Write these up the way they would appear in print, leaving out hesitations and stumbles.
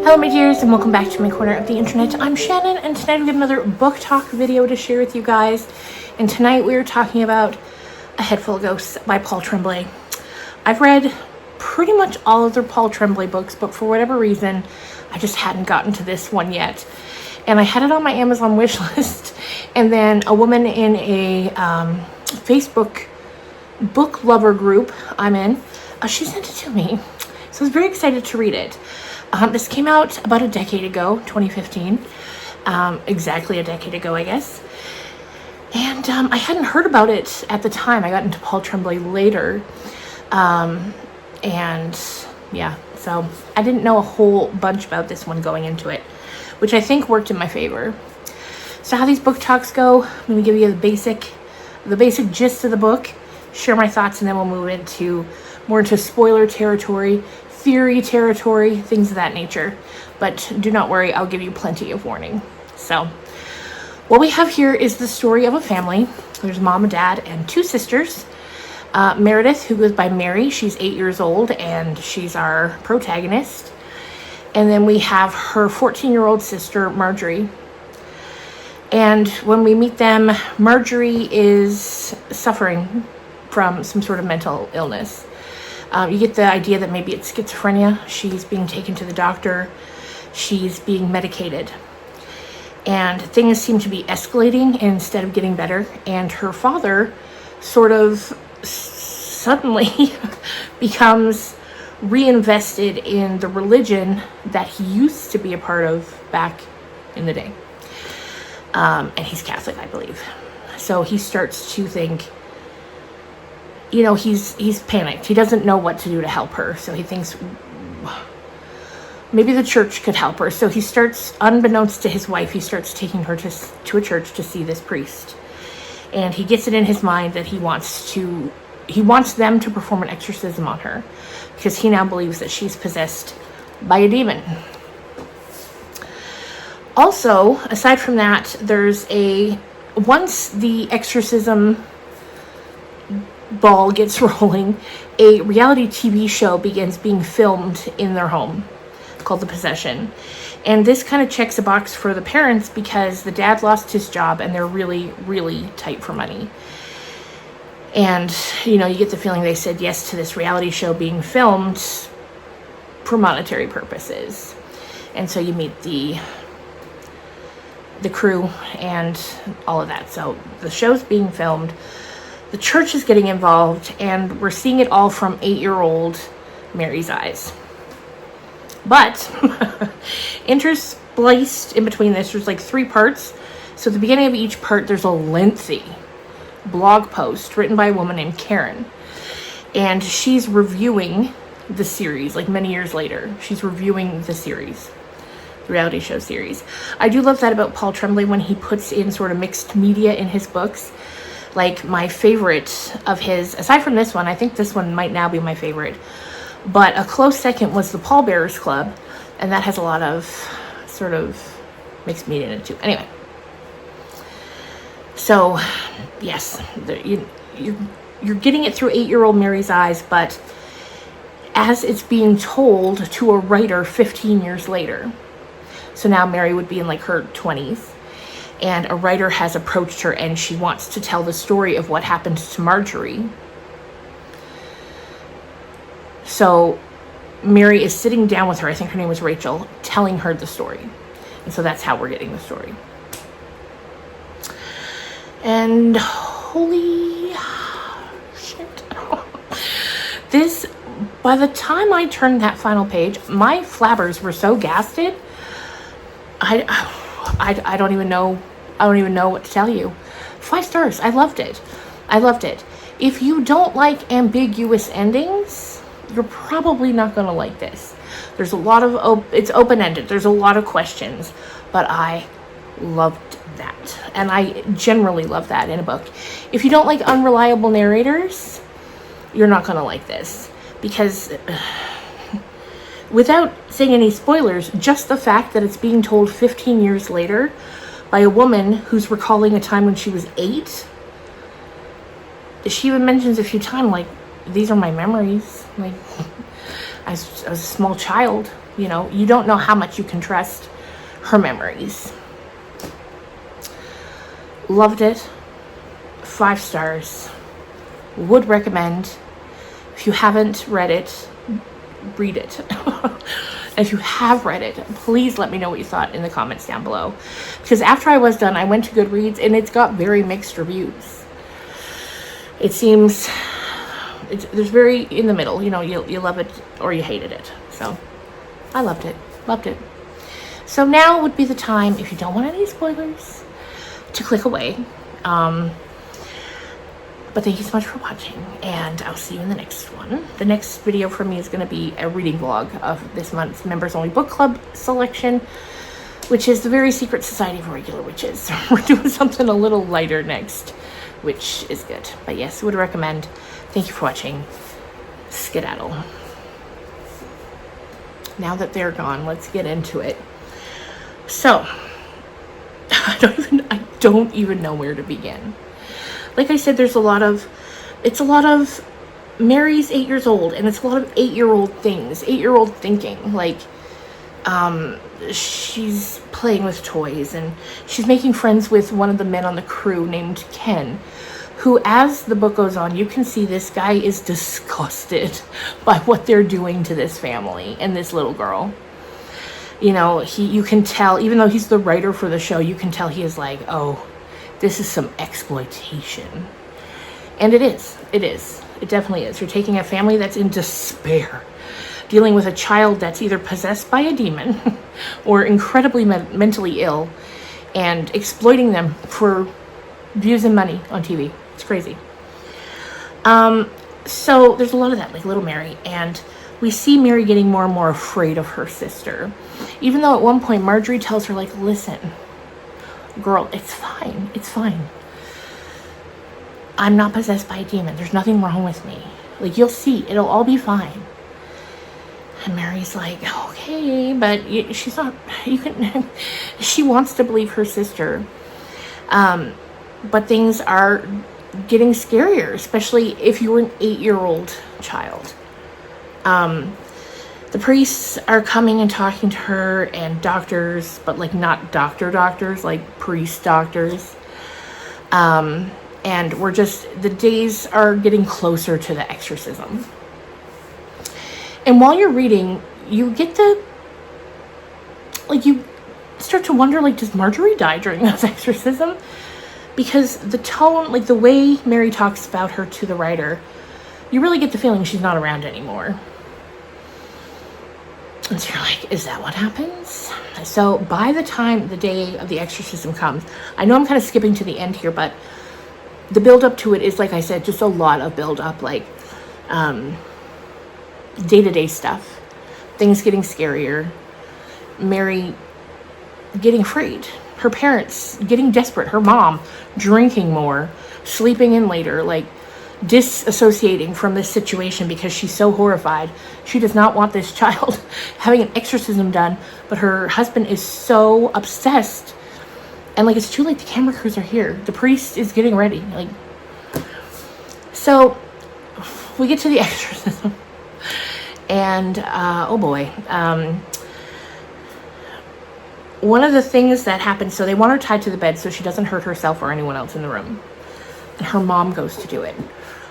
Hello my dears, and welcome back to my corner of the internet. I'm Shannon, and tonight we have another book talk video to share with you guys. And tonight we are talking about A Head Full of Ghosts by Paul Tremblay. I've read pretty much all of the Paul Tremblay books, but for whatever reason I just hadn't gotten to this one yet. And I had it on my Amazon wish list, and then a woman in a Facebook book lover group I'm in, she sent it to me. So I was very excited to read it. This came out about a decade ago, 2015, exactly a decade ago, I guess. And I hadn't heard about it at the time. I got into Paul Tremblay later. And yeah, so I didn't know a whole bunch about this one going into it, which I think worked in my favor. So how these book talks go, I'm going to give you the basic gist of the book, share my thoughts, and then we'll move into more into spoiler territory, theory territory, things of that nature. But do not worry, I'll give you plenty of warning. So what we have here is the story of a family. There's mom and dad and two sisters. Meredith, who goes by Mary, she's 8 years old, and she's our protagonist. And then we have her 14-year-old sister, Marjorie. And when we meet them, Marjorie is suffering from some sort of mental illness. You get the idea that maybe it's schizophrenia. She's being taken to the doctor. She's being medicated. And things seem to be escalating instead of getting better. And her father sort of suddenly becomes reinvested in the religion that he used to be a part of back in the day. And he's Catholic, I believe. So he starts to think, you know, he's panicked. He doesn't know what to do to help her. So he thinks maybe the church could help her. So he starts, unbeknownst to his wife, he starts taking her to a church to see this priest. And he gets it in his mind that he wants them to perform an exorcism on her, because he now believes that she's possessed by a demon. Also, aside from that, once the exorcism ball gets rolling, a reality TV show begins being filmed in their home called The Possession. And this kind of checks a box for the parents, because the dad lost his job and they're really, really tight for money. And, you know, you get the feeling they said yes to this reality show being filmed for monetary purposes. And so you meet the crew and all of that. So the show's being filmed. The church is getting involved, and we're seeing it all from 8-year-old Mary's eyes. But interspliced in between this, there's like 3 parts. So at the beginning of each part, there's a lengthy blog post written by a woman named Karen. And she's reviewing the series, like many years later. She's reviewing the series, the reality show series. I do love that about Paul Tremblay, when he puts in sort of mixed media in his books. Like, my favorite of his, aside from this one, I think this one might now be my favorite, but a close second was the Pallbearers Club, and that has a lot of sort of mixed media in it too. Anyway, so yes, you're getting it through 8-year-old Mary's eyes, but as it's being told to a writer 15 years later. So now Mary would be in like her 20s. And a writer has approached her, and she wants to tell the story of what happened to Marjorie. So Mary is sitting down with her, I think her name was Rachel, telling her the story. And so that's how we're getting the story. And holy shit. This, by the time I turned that final page, my flabbers were so gasted. I don't even know what to tell you. 5 stars. I loved it. If you don't like ambiguous endings, you're probably not going to like this. There's a lot of, it's open-ended. There's a lot of questions, but I loved that. And I generally love that in a book. If you don't like unreliable narrators, you're not going to like this, because without saying any spoilers, just the fact that it's being told 15 years later by a woman who's recalling a time when she was 8. She even mentions a few times, like, these are my memories. Like, I was a small child. You know, you don't know how much you can trust her memories. Loved it. 5 stars. Would recommend. If you haven't read it, read it. If you have read it, please let me know what you thought in the comments down below. Because after I was done, I went to Goodreads and it's got very mixed reviews. It seems there's very in the middle. You know, you love it or you hated it. So I loved it. Loved it. So now would be the time, if you don't want any spoilers, to click away. But thank you so much for watching, and I'll see you in the next one. The next video for me is going to be a reading vlog of this month's members only book club selection, which is the Very Secret Society of Regular Witches. So we're doing something a little lighter next, which is good. But yes, would recommend. Thank you for watching. Skedaddle. Now that they're gone, let's get into it. So I don't even know where to begin. Like I said, it's a lot of Mary's 8 years old, and it's a lot of 8-year-old things, 8-year-old thinking. Like, she's playing with toys, and she's making friends with one of the men on the crew named Ken, who, as the book goes on, you can see this guy is disgusted by what they're doing to this family and this little girl. You know, you can tell, even though he's the writer for the show, you can tell he is like, oh, this is some exploitation. And it is. It is. It definitely is. You're taking a family that's in despair, dealing with a child that's either possessed by a demon or incredibly mentally ill, and exploiting them for views and money on TV. It's crazy. So there's a lot of that, like little Mary. And we see Mary getting more and more afraid of her sister. Even though at one point Marjorie tells her, like, listen, girl, it's fine. It's fine. I'm not possessed by a demon. There's nothing wrong with me. Like, you'll see. It'll all be fine. And Mary's like, okay, but she's not, you can, she wants to believe her sister. But things are getting scarier, especially if you're an 8-year-old child. The priests are coming and talking to her, and doctors, but like not doctors, like priest doctors. And the days are getting closer to the exorcism. And while you're reading, you get you start to wonder, like, does Marjorie die during this exorcism? Because the tone, like the way Mary talks about her to the writer, you really get the feeling she's not around anymore. And so you're like, is that what happens? So by the time the day of the exorcism comes, I know I'm kind of skipping to the end here, but the build up to it is, like I said, just a lot of build up, like day-to-day stuff, things getting scarier, Mary getting afraid, her parents getting desperate, her mom drinking more, sleeping in later, like disassociating from this situation because she's so horrified. She does not want this child having an exorcism done, but her husband is so obsessed, and like, it's too late. The camera crews are here. The priest is getting ready. Like, so we get to the exorcism, and oh boy, one of the things that happens, so they want her tied to the bed so she doesn't hurt herself or anyone else in the room, and her mom goes to do it.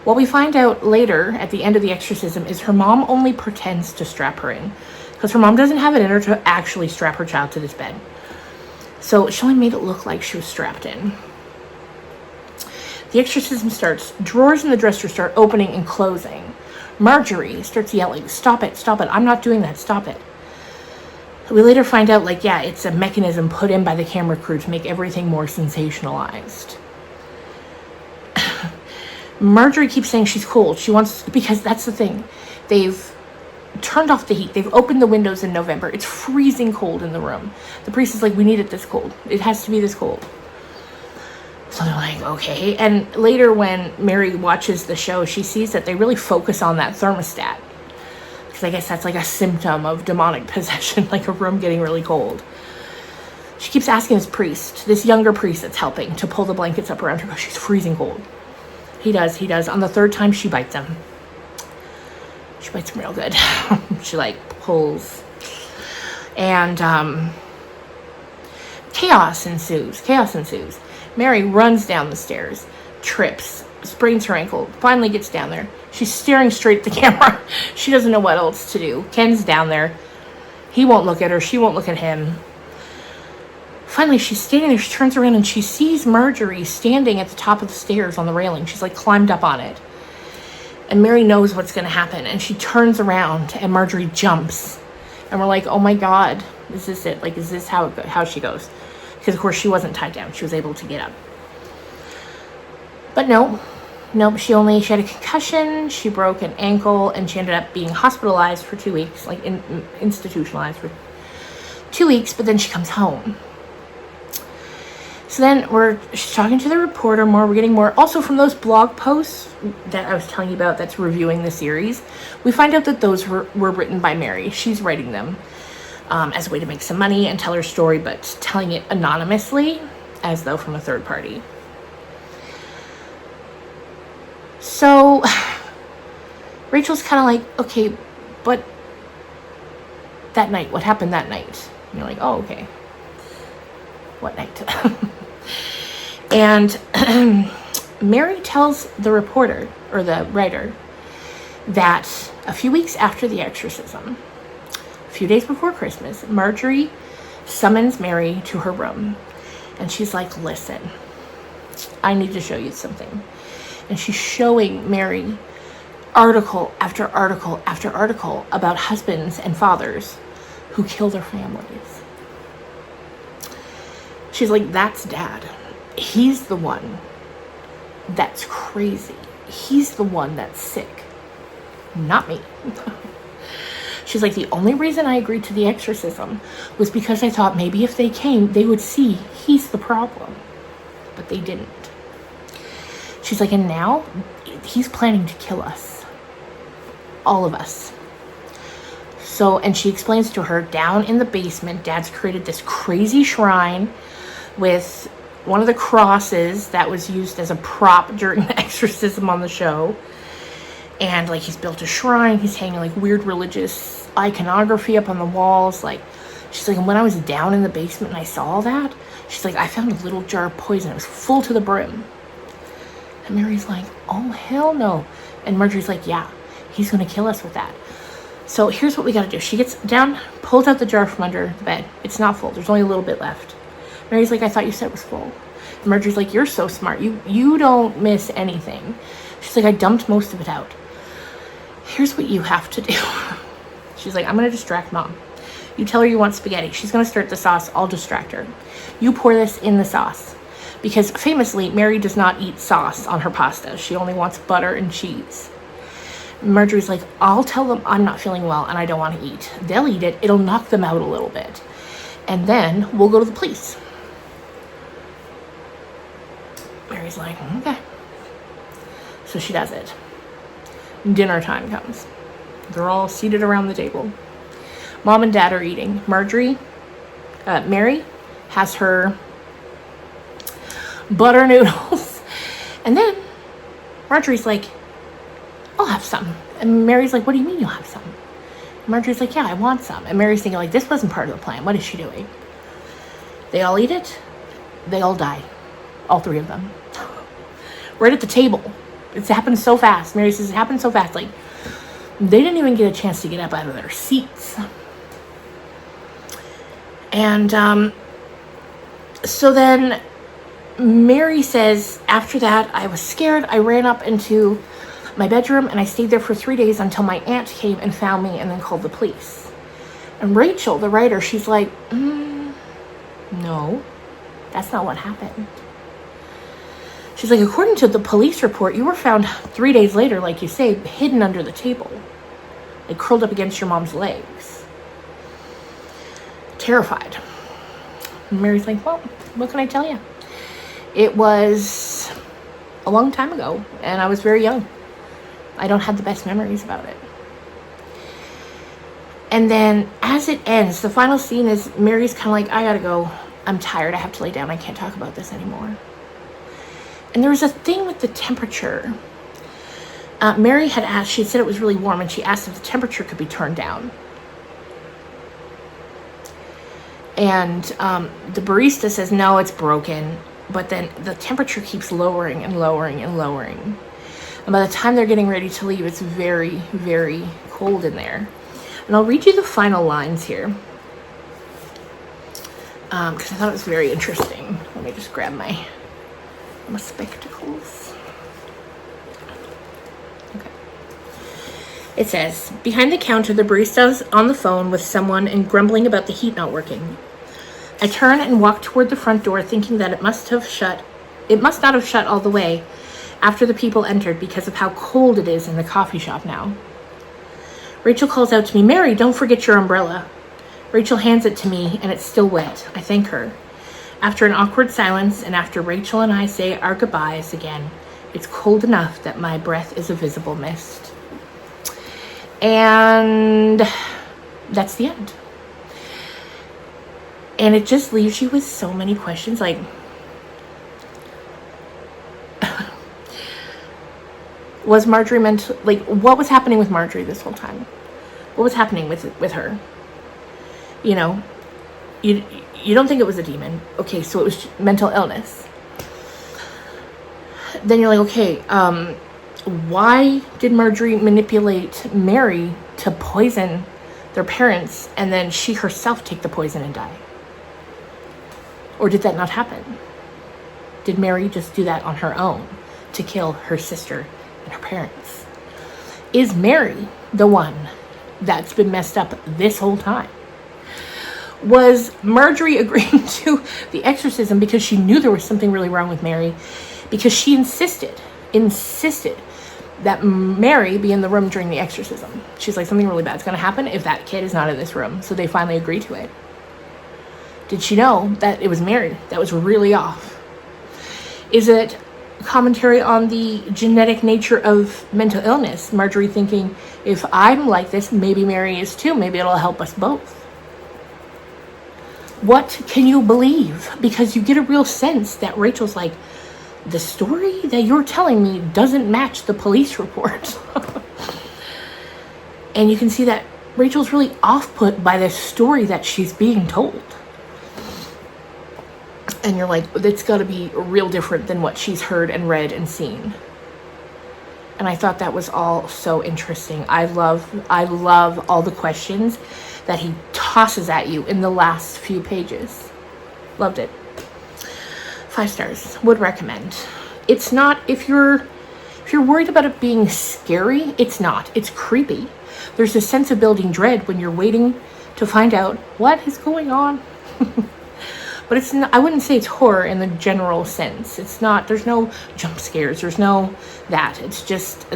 What we find out later at the end of the exorcism is her mom only pretends to strap her in, because her mom doesn't have it in her to actually strap her child to this bed. So she only made it look like she was strapped in. The exorcism starts. Drawers in the dresser start opening and closing. Marjorie starts yelling, stop it, I'm not doing that, stop it. We later find out, like, yeah, it's a mechanism put in by the camera crew to make everything more sensationalized. Marjorie keeps saying she's cold. She wants, because that's the thing. They've turned off the heat. They've opened the windows in November. It's freezing cold in the room. The priest is like, we need it this cold. It has to be this cold. So they're like, okay. And later when Mary watches the show, she sees that they really focus on that thermostat. Because I guess that's like a symptom of demonic possession, like a room getting really cold. She keeps asking this younger priest that's helping, to pull the blankets up around her because she's freezing cold. He does. On the third time, she bites him. She bites him real good. She like pulls. And chaos ensues. Mary runs down the stairs, trips, sprains her ankle, finally gets down there. She's staring straight at the camera. She doesn't know what else to do. Ken's down there. He won't look at her. She won't look at him. Finally, she's standing there. She turns around and she sees Marjorie standing at the top of the stairs on the railing. She's like climbed up on it. And Mary knows what's going to happen. And she turns around and Marjorie jumps. And we're like, oh my God, is this it? Like, is this how she goes? Because, of course, she wasn't tied down. She was able to get up. But nope, she had a concussion, she broke an ankle, and she ended up being hospitalized for 2 weeks, like institutionalized for 2 weeks, but then she comes home. So then she's talking to the reporter more, we're getting more. Also from those blog posts that I was telling you about that's reviewing the series, we find out that those were written by Mary. She's writing them as a way to make some money and tell her story, but telling it anonymously as though from a third party. So Rachel's kind of like, okay, but that night, what happened that night? And you're like, oh, okay. What night? And Mary tells the reporter, or the writer, that a few weeks after the exorcism, a few days before Christmas, Marjorie summons Mary to her room. And she's like, listen, I need to show you something. And she's showing Mary article after article after article about husbands and fathers who kill their families. She's like, that's Dad. He's the one that's crazy. He's the one that's sick. Not me. She's like, the only reason I agreed to the exorcism was because I thought maybe if they came, they would see he's the problem. But they didn't. She's like, and now he's planning to kill us. All of us. So, and she explains to her, down in the basement, Dad's created this crazy shrine with one of the crosses that was used as a prop during the exorcism on the show. And like, he's built a shrine. He's hanging like weird religious iconography up on the walls. Like, she's like, and when I was down in the basement and I saw all that, she's like, I found a little jar of poison. It was full to the brim. And Mary's like, oh, hell no. And Marjorie's like, yeah, he's going to kill us with that. So here's what we got to do. She gets down, pulls out the jar from under the bed. It's not full. There's only a little bit left. Mary's like, I thought you said it was full. And Marjorie's like, you're so smart. You don't miss anything. She's like, I dumped most of it out. Here's what you have to do. She's like, I'm going to distract Mom. You tell her you want spaghetti. She's going to stir the sauce. I'll distract her. You pour this in the sauce. Because famously, Mary does not eat sauce on her pasta. She only wants butter and cheese. Marjorie's like, I'll tell them I'm not feeling well and I don't want to eat. They'll eat it. It'll knock them out a little bit. And then we'll go to the police. Mary's like, okay. So she does it. Dinner time comes. They're all seated around the table. Mom and Dad are eating. Mary has her butter noodles. And then Marjorie's like, I'll have some. And Mary's like, what do you mean you'll have some? And Marjorie's like, yeah, I want some. And Mary's thinking like, this wasn't part of the plan. What is she doing? They all eat it. They all die. All three of them. Right at the table. It's happened so fast. Mary says it happened so fast. Like, they didn't even get a chance to get up out of their seats. And so then Mary says, after that, I was scared. I ran up into my bedroom and I stayed there for 3 days until my aunt came and found me and then called the police. And Rachel, the writer, she's like, no, that's not what happened. She's like, according to the police report, you were found 3 days later, like you say, hidden under the table, like curled up against your mom's legs. Terrified. And Mary's like, well, what can I tell you? It was a long time ago, and I was very young. I don't have the best memories about it. And then as it ends, the final scene is Mary's kind of like, I gotta go. I'm tired. I have to lay down. I can't talk about this anymore. And there was a thing with the temperature. Mary had asked, she said it was really warm, and she asked if the temperature could be turned down. And the barista says, no, it's broken. But then the temperature keeps lowering and lowering and lowering. And by the time they're getting ready to leave, it's very, very cold in there. And I'll read you the final lines here, because I thought it was very interesting. Let me just grab my spectacles. Okay. It says, behind the counter, the barista's on the phone with someone and grumbling about the heat not working. I turn and walk toward the front door, thinking that it must not have shut all the way after the people entered because of how cold it is in the coffee shop now. Rachel calls out to me, Mary, don't forget your umbrella. Rachel hands it to me, and it's still wet. I thank her. After an awkward silence, and after Rachel and I say our goodbyes again, it's cold enough that my breath is a visible mist. And that's the end. And it just leaves you with so many questions, like, was Marjorie meant, like, what was happening with Marjorie this whole time? What was happening with her? You know, you don't think it was a demon. Okay, so it was mental illness. Then you're like, okay, why did Marjorie manipulate Mary to poison their parents and then she herself take the poison and die? Or did that not happen? Did Mary just do that on her own to kill her sister and her parents? Is Mary the one that's been messed up this whole time? Was Marjorie agreeing to the exorcism because she knew there was something really wrong with Mary? Because she insisted that Mary be in the room during the exorcism. She's like, something really bad's going to happen if that kid is not in this room. So they finally agree to it. Did she know that it was Mary that was really off? Is it commentary on the genetic nature of mental illness? Marjorie thinking, if I'm like this, maybe Mary is too. Maybe it'll help us both. What can you believe? Because you get a real sense that Rachel's like, the story that you're telling me doesn't match the police report. And you can see that Rachel's really off-put by the story that she's being told. And you're like, it's got to be real different than what she's heard and read and seen. And I thought that was all so interesting. I love all the questions that he tosses at you in the last few pages. Loved it. 5 stars. Would recommend. It's not, if you're worried about it being scary, it's not. It's creepy. There's a sense of building dread when you're waiting to find out what is going on. But it's not, I wouldn't say it's horror in the general sense. It's not, there's no jump scares. There's no that. It's just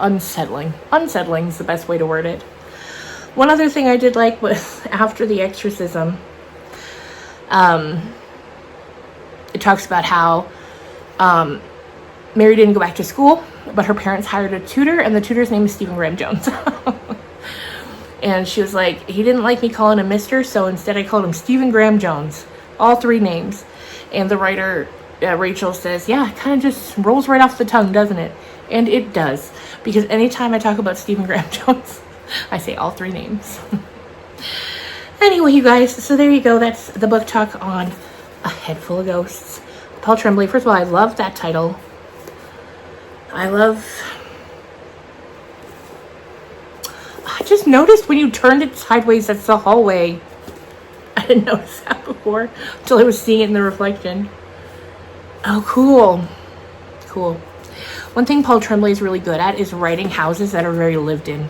unsettling. Unsettling is the best way to word it. One other thing I did like was after the exorcism, it talks about how Mary didn't go back to school, but her parents hired a tutor, and the tutor's name is Stephen Graham Jones. And she was like, he didn't like me calling him Mr., so instead I called him Stephen Graham Jones. All 3 names. And the writer, Rachel, says, yeah, it kind of just rolls right off the tongue, doesn't it? And it does. Because anytime I talk about Stephen Graham Jones, I say all 3 names. Anyway, you guys, so there you go. That's the book talk on A Head Full of Ghosts. Paul Tremblay. First of all, I love that title. I just noticed when you turned it sideways, that's the hallway. I didn't notice that before until I was seeing it in the reflection. Oh, cool. Cool. One thing Paul Tremblay is really good at is writing houses that are very lived in.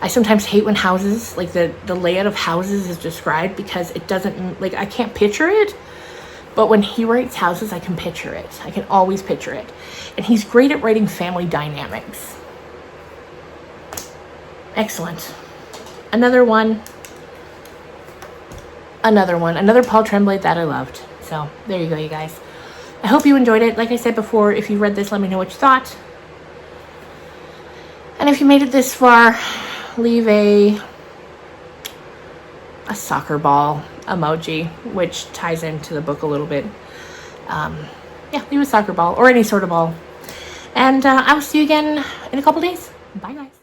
I sometimes hate when houses, like the layout of houses is described because it doesn't, like, I can't picture it. But when he writes houses, I can picture it. I can always picture it. And he's great at writing family dynamics. Excellent. Another Paul Tremblay that I loved. So there you go, you guys. I hope you enjoyed it. Like I said before, if you read this, let me know what you thought. And if you made it this far, leave a soccer ball emoji, which ties into the book a little bit. Yeah, leave a soccer ball or any sort of ball. And I will see you again in a couple days. Bye, guys.